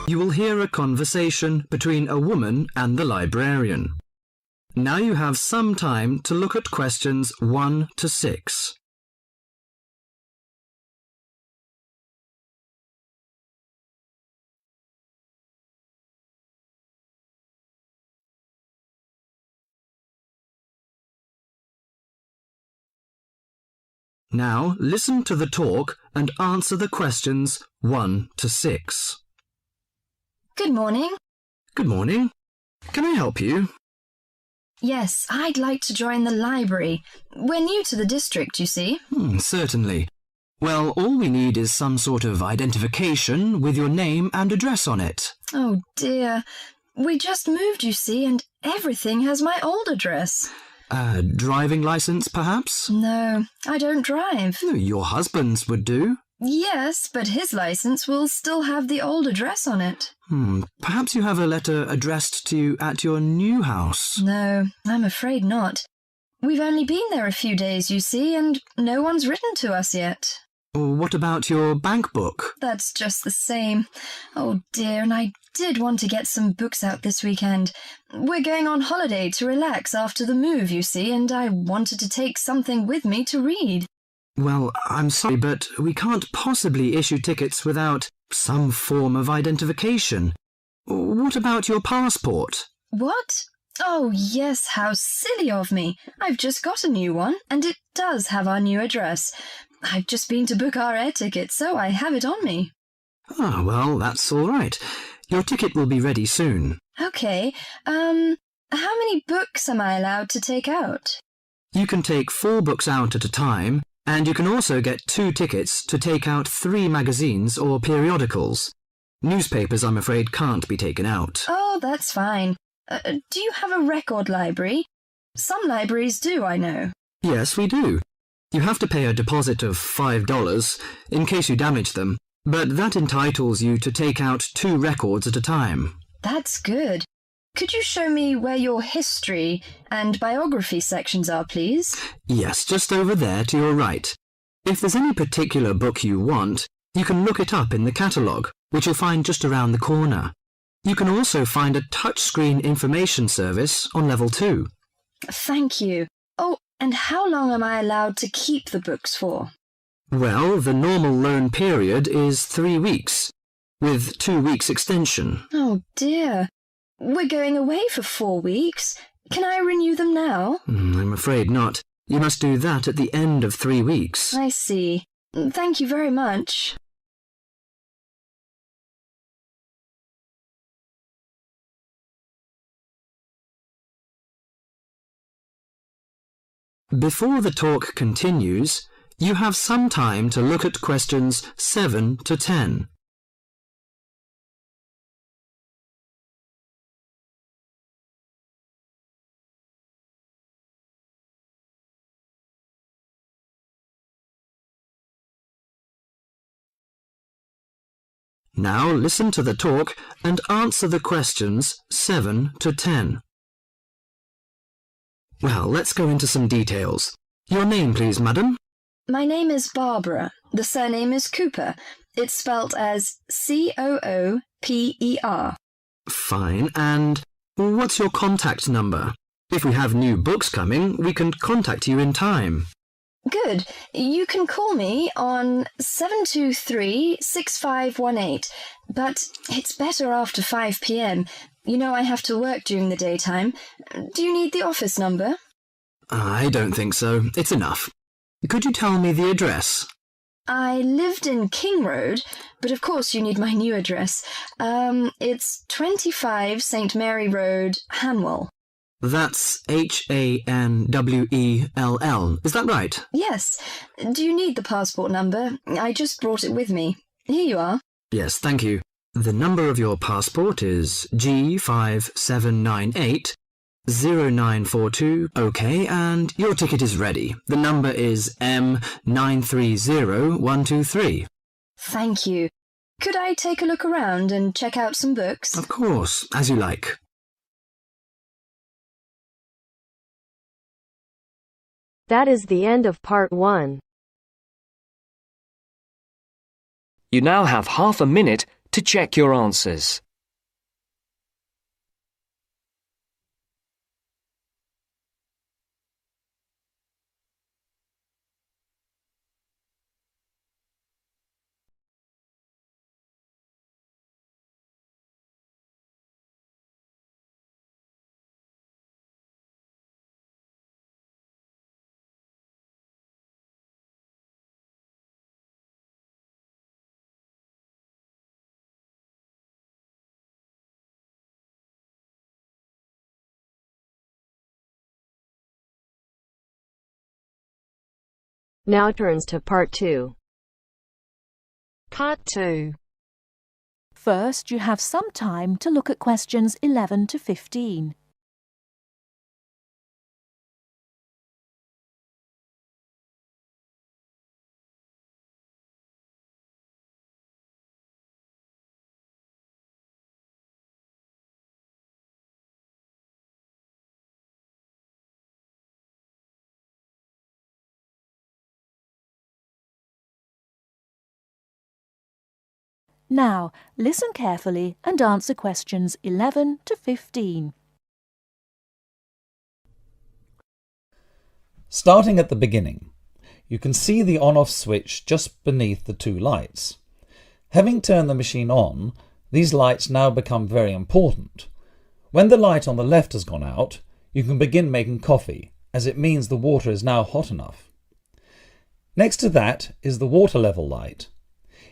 You will hear a conversation between a woman and the librarian. Now you have some time to look at questions 1 to 6. Now listen to the talk and answer the questions 1 to 6. Good morning. Good morning. Can I help you? Yes, I'd like to join the library. We're new to the district, you see. Certainly. Well, all we need is some sort of identification with your name and address on it. Oh dear. We just moved, you see, and everything has my old address. A driving license, perhaps? No, I don't drive. Your husband's would do. Yes, but his license will still have the old address on it. Perhaps you have a letter addressed to you at your new house. No, I'm afraid not. We've only been there a few days, you see, and no one's written to us yet. What about your bank book? That's just the same. Oh dear, and I did want to get some books out this weekend. We're going on holiday to relax after the move, you see, and I wanted to take something with me to read. Well, I'm sorry, but we can't possibly issue tickets without some form of identification. What about your passport? What? Oh, yes, how silly of me. I've just got a new one, and it does have our new address. I've just been to book our air ticket, so I have it on me. Well, that's all right. Your ticket will be ready soon. OK, how many books am I allowed to take out? You can take 4 books out at a time, and you can also get 2 tickets to take out 3 magazines or periodicals. Newspapers, I'm afraid, can't be taken out. Oh, that's fine. Do you have a record library? Some libraries do, I know. Yes, we do. You have to pay a deposit of $5 in case you damage them, but that entitles you to take out 2 records at a time. That's good. Could you show me where your history and biography sections are, please? Yes, just over there to your right. If there's any particular book you want, you can look it up in the catalogue, which you'll find just around the corner. You can also find a touchscreen information service on level 2. Thank you. Oh, and how long am I allowed to keep the books for? Well, the normal loan period is 3 weeks, with 2 weeks extension. Oh dear. We're going away for 4 weeks. Can I renew them now? I'm afraid not. You must do that at the end of 3 weeks. I see. Thank you very much. Before the talk continues, you have some time to look at questions 7 to 10. Now listen to the talk and answer the questions 7 to 10. Well, let's go into some details. Your name, please, madam? My name is Barbara. The surname is Cooper. It's spelt as Cooper. Fine. And what's your contact number? If we have new books coming, we can contact you in time. Good. You can call me on 723-6518, but it's better after 5 p.m. You know I have to work during the daytime. Do you need the office number? I don't think so. It's enough. Could you tell me the address? I lived in King Road, but of course you need my new address. It's 25 St. Mary Road, Hanwell. That's Hanwell. Is that right? Yes. Do you need the passport number? I just brought it with me. Here you are. Yes, thank you. The number of your passport is G5798-0942. OK, and your ticket is ready. The number is M930123. Thank you. Could I take a look around and check out some books? Of course, as you like. That is the end of part 1. You now have half a minute to check your answers. Now turns to part 2. Part 2. First, you have some time to look at questions 11 to 15. Now, listen carefully and answer questions 11 to 15. Starting at the beginning, you can see the on-off switch just beneath the two lights. Having turned the machine on, these lights now become very important. When the light on the left has gone out, you can begin making coffee, as it means the water is now hot enough. Next to that is the water level light.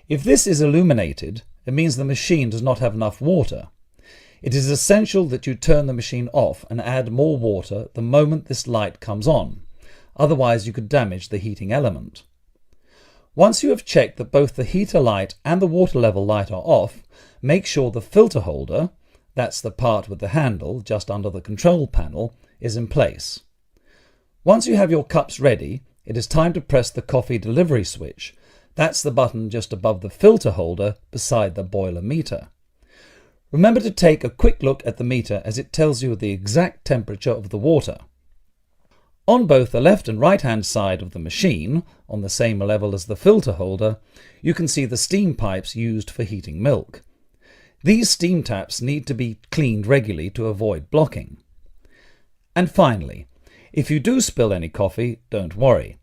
If this is illuminated, it means the machine does not have enough water. It is essential that you turn the machine off and add more water the moment this light comes on, otherwise you could damage the heating element. Once you have checked that both the heater light and the water level light are off, make sure the filter holder, that's the part with the handle just under the control panel, is in place. Once you have your cups ready, it is time to press the coffee delivery switch. That's the button just above the filter holder beside the boiler meter. Remember to take a quick look at the meter as it tells you the exact temperature of the water. On both the left and right hand side of the machine, on the same level as the filter holder, you can see the steam pipes used for heating milk. These steam taps need to be cleaned regularly to avoid blocking. And finally, if you do spill any coffee, don't worry.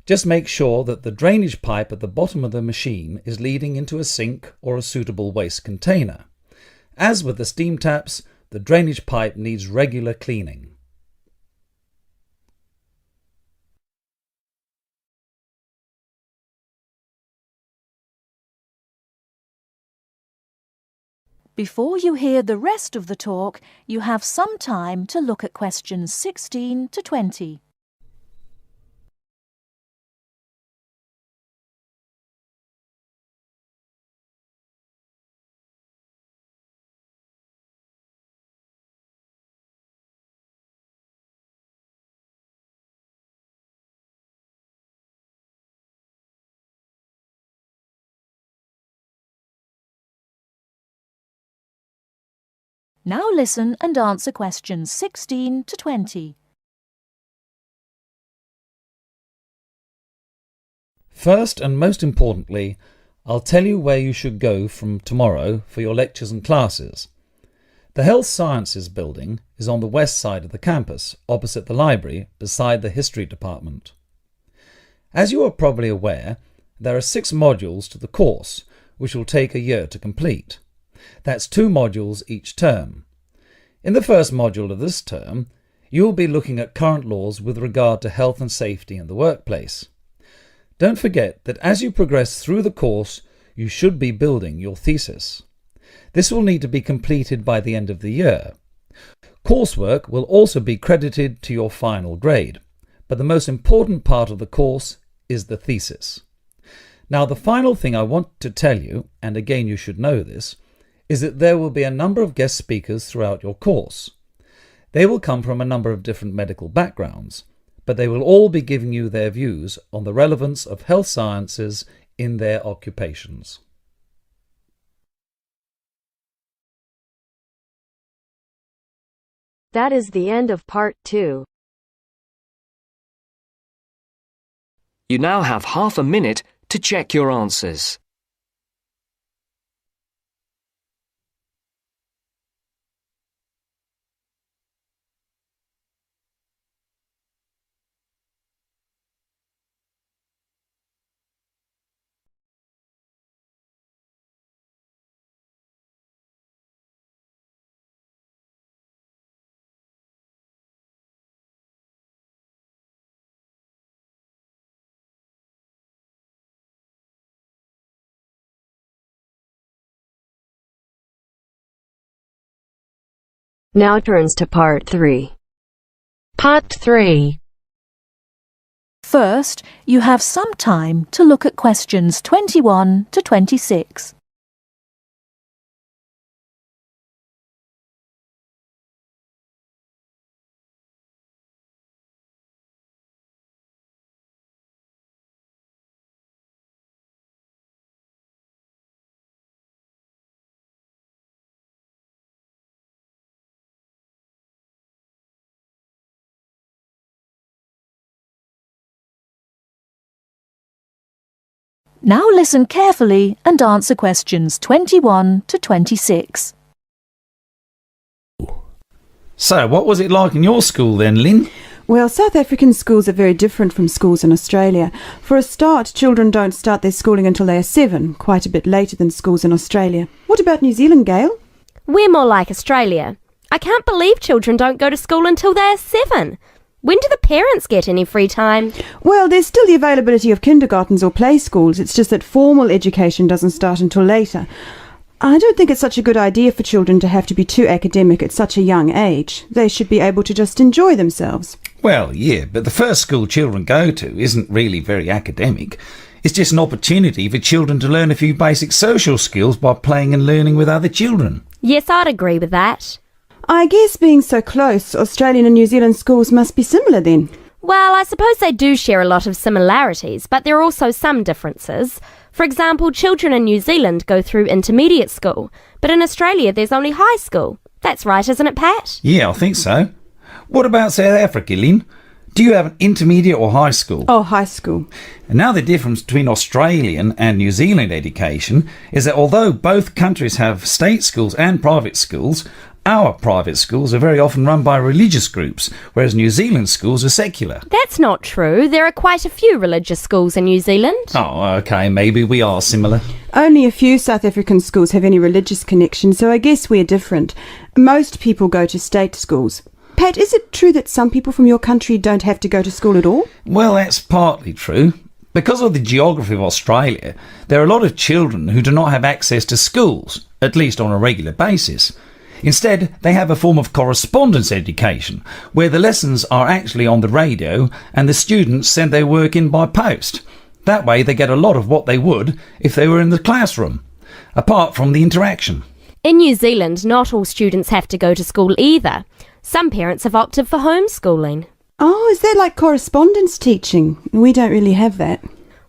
Just make sure that the drainage pipe at the bottom of the machine is leading into a sink or a suitable waste container. As with the steam taps, the drainage pipe needs regular cleaning. Before you hear the rest of the talk, you have some time to look at questions 16 to 20. Now listen and answer questions 16 to 20. First and most importantly, I'll tell you where you should go from tomorrow for your lectures and classes. The Health Sciences building is on the west side of the campus, opposite the library, beside the History department. As you are probably aware, there are 6 modules to the course, which will take a year to complete. That's 2 modules each term. In the first module of this term, you will be looking at current laws with regard to health and safety in the workplace. Don't forget that as you progress through the course, you should be building your thesis. This will need to be completed by the end of the year. Coursework will also be credited to your final grade, but the most important part of the course is the thesis. Now, the final thing I want to tell you, and again you should know this, is that there will be a number of guest speakers throughout your course. They will come from a number of different medical backgrounds, but they will all be giving you their views on the relevance of health sciences in their occupations. That is the end of part 2. You now have half a minute to check your answers. Now turns to Part 3. Part 3. First, you have some time to look at questions 21 to 26. Now listen carefully and answer questions 21 to 26. So, what was it like in your school then, Lynn? Well, South African schools are very different from schools in Australia. For a start, children don't start their schooling until they are 7, quite a bit later than schools in Australia. What about New Zealand, Gail? We're more like Australia. I can't believe children don't go to school until they are 7. When do the parents get any free time? Well, there's still the availability of kindergartens or play schools. It's just that formal education doesn't start until later. I don't think it's such a good idea for children to have to be too academic at such a young age. They should be able to just enjoy themselves. Well, yeah, but the first school children go to isn't really very academic. It's just an opportunity for children to learn a few basic social skills by playing and learning with other children. Yes, I'd agree with that. I guess being so close, Australian and New Zealand schools must be similar then. Well, I suppose they do share a lot of similarities, but there are also some differences. For example, children in New Zealand go through intermediate school, but in Australia there's only high school. That's right, isn't it, Pat? Yeah, I think so. What about South Africa, Lynn? Do you have an intermediate or high school? Oh, high school. And now the difference between Australian and New Zealand education is that although both countries have state schools and private schools, our private schools are very often run by religious groups, whereas New Zealand schools are secular. That's not true. There are quite a few religious schools in New Zealand. Oh, OK, maybe we are similar. Only a few South African schools have any religious connection, so I guess we're different. Most people go to state schools. Pat, is it true that some people from your country don't have to go to school at all? Well, that's partly true. Because of the geography of Australia, there are a lot of children who do not have access to schools, at least on a regular basis. Instead, they have a form of correspondence education, where the lessons are actually on the radio and the students send their work in by post. That way they get a lot of what they would if they were in the classroom, apart from the interaction. In New Zealand, not all students have to go to school either. Some parents have opted for homeschooling. Oh, is that like correspondence teaching? We don't really have that.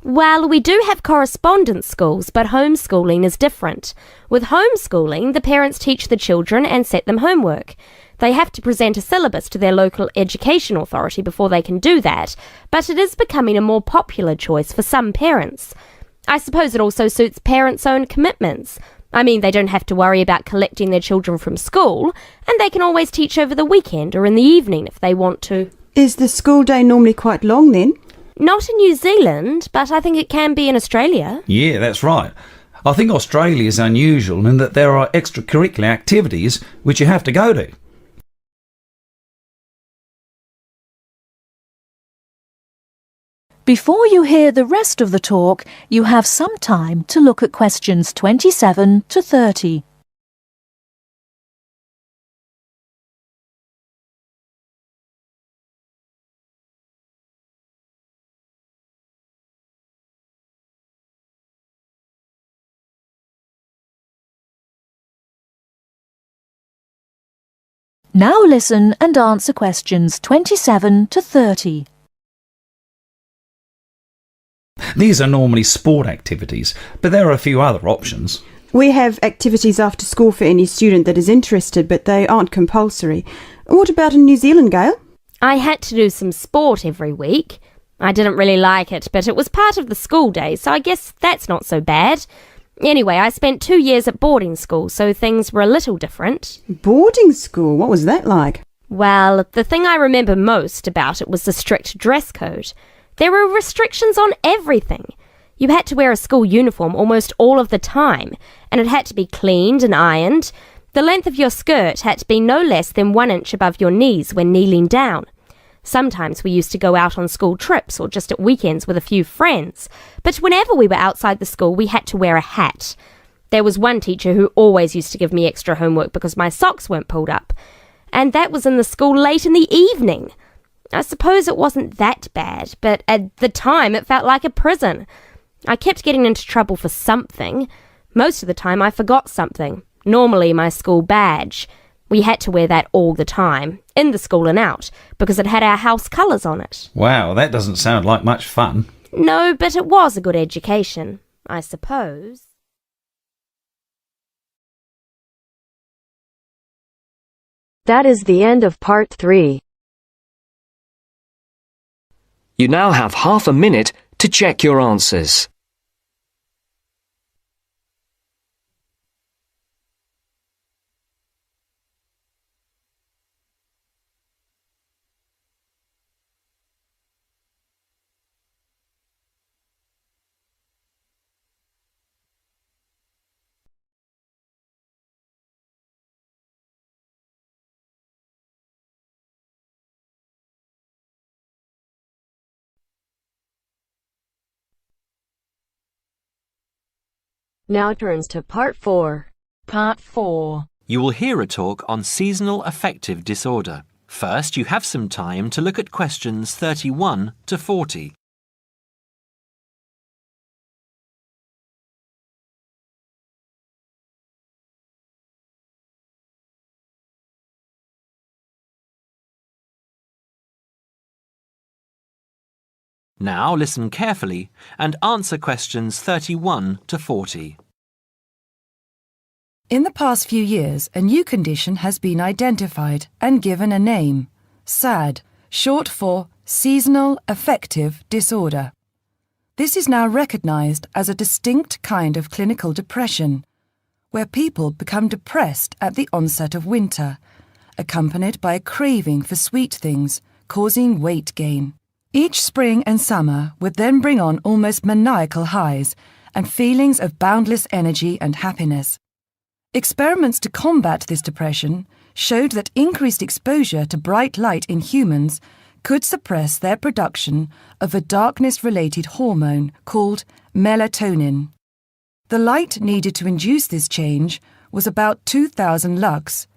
Well, we do have correspondence schools, but homeschooling is different. With homeschooling, the parents teach the children and set them homework. They have to present a syllabus to their local education authority before they can do that, but it is becoming a more popular choice for some parents. I suppose it also suits parents' own commitments. I mean, they don't have to worry about collecting their children from school, and they can always teach over the weekend or in the evening if they want to. Is the school day normally quite long then? Not in New Zealand, but I think it can be in Australia. Yeah, that's right. I think Australia is unusual in that there are extracurricular activities which you have to go to. Before you hear the rest of the talk, you have some time to look at questions 27 to 30. Now listen and answer questions 27 to 30. These are normally sport activities, but there are a few other options. We have activities after school for any student that is interested, but they aren't compulsory. What about in New Zealand, Gail? I had to do some sport every week. I didn't really like it, but it was part of the school day, so I guess that's not so bad. Anyway, I spent 2 years at boarding school, so things were a little different. Boarding school? What was that like? Well, the thing I remember most about it was the strict dress code. There were restrictions on everything. You had to wear a school uniform almost all of the time, and it had to be cleaned and ironed. The length of your skirt had to be no less than 1 inch above your knees when kneeling down. Sometimes we used to go out on school trips or just at weekends with a few friends, but whenever we were outside the school we had to wear a hat. There was one teacher who always used to give me extra homework because my socks weren't pulled up. and that was in the school late in the evening. I suppose it wasn't that bad, but at the time it felt like a prison. I kept getting into trouble for something. Most of the time I forgot something, normally my school badge. We had to wear that all the time, in the school and out, because it had our house colours on it. Wow, that doesn't sound like much fun. No, but it was a good education, I suppose. That is the end of part 3. You now have half a minute to check your answers. Now turns to part 4. Part 4. You will hear a talk on seasonal affective disorder. First, you have some time to look at questions 31 to 40. Now listen carefully and answer questions 31 to 40. In the past few years, a new condition has been identified and given a name, SAD, short for Seasonal Affective Disorder. This is now recognized as a distinct kind of clinical depression, where people become depressed at the onset of winter, accompanied by a craving for sweet things, causing weight gain. Each spring and summer would then bring on almost maniacal highs and feelings of boundless energy and happiness. Experiments to combat this depression showed that increased exposure to bright light in humans could suppress their production of a darkness-related hormone called melatonin. The light needed to induce this change was about 2,000 lux,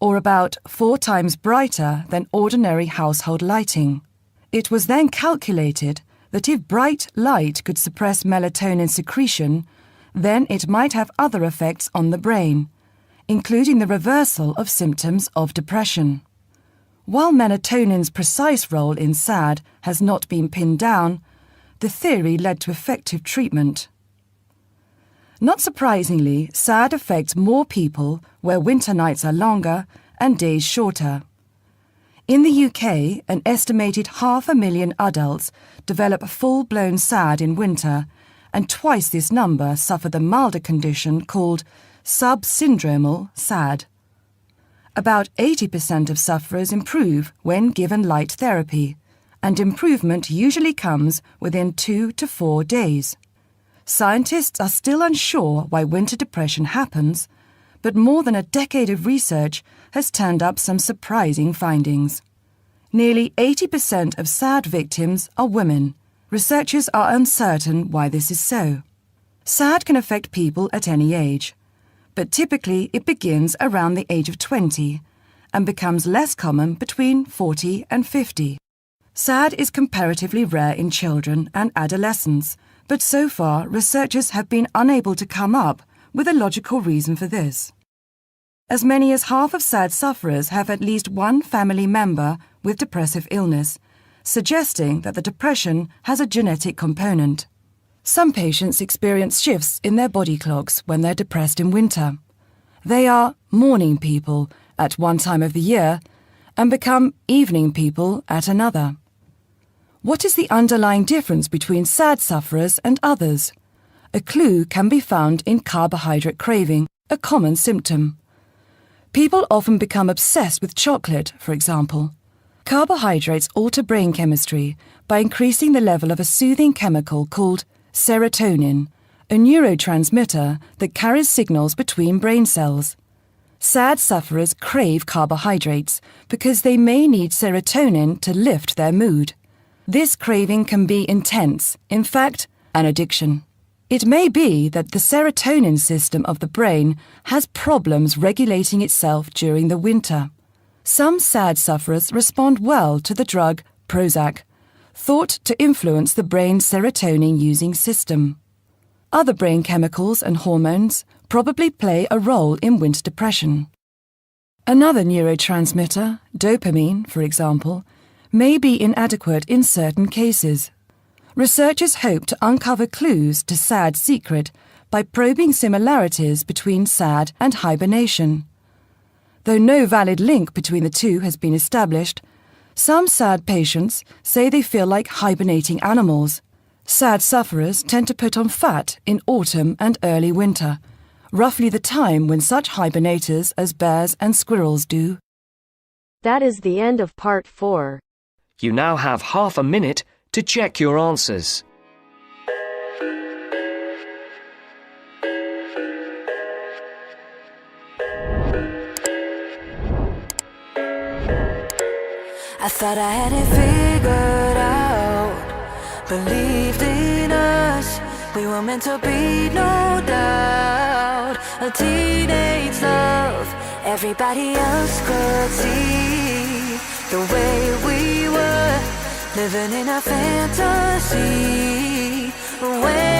or about 4 times brighter than ordinary household lighting. It was then calculated that if bright light could suppress melatonin secretion, then it might have other effects on the brain, including the reversal of symptoms of depression. While melatonin's precise role in SAD has not been pinned down, the theory led to effective treatment. Not surprisingly, SAD affects more people where winter nights are longer and days shorter. In the UK, an estimated 500,000 adults develop full-blown SAD in winter, and twice this number suffer the milder condition called subsyndromal SAD. About 80% of sufferers improve when given light therapy, and improvement usually comes within 2 to 4 days. Scientists are still unsure why winter depression happens, but more than a decade of research has turned up some surprising findings. Nearly 80% of SAD victims are women. Researchers are uncertain why this is so. SAD can affect people at any age, but typically it begins around the age of 20 and becomes less common between 40 and 50. SAD is comparatively rare in children and adolescents, but so far researchers have been unable to come up with a logical reason for this. As many as half of SAD sufferers have at least one family member with depressive illness, suggesting that the depression has a genetic component. Some patients experience shifts in their body clocks when they're depressed in winter. They are morning people at one time of the year and become evening people at another. What is the underlying difference between SAD sufferers and others? A clue can be found in carbohydrate craving, a common symptom. People often become obsessed with chocolate, for example. Carbohydrates alter brain chemistry by increasing the level of a soothing chemical called serotonin, a neurotransmitter that carries signals between brain cells. SAD sufferers crave carbohydrates because they may need serotonin to lift their mood. This craving can be intense, in fact, an addiction. It may be that the serotonin system of the brain has problems regulating itself during the winter. Some SAD sufferers respond well to the drug Prozac, thought to influence the brain's serotonin-using system. Other brain chemicals and hormones probably play a role in winter depression. Another neurotransmitter, dopamine, for example, may be inadequate in certain cases. Researchers hope to uncover clues to SAD's secret by probing similarities between SAD and hibernation. Though no valid link between the two has been established, some SAD patients say they feel like hibernating animals. SAD sufferers tend to put on fat in autumn and early winter, roughly the time when such hibernators as bears and squirrels do. That is the end of part 4. You now have half a minute to check your answers. I thought I had it figured out, believed in us, we were meant to be, no doubt. A teenage love, everybody else could see the way we were, living in a fantasy. When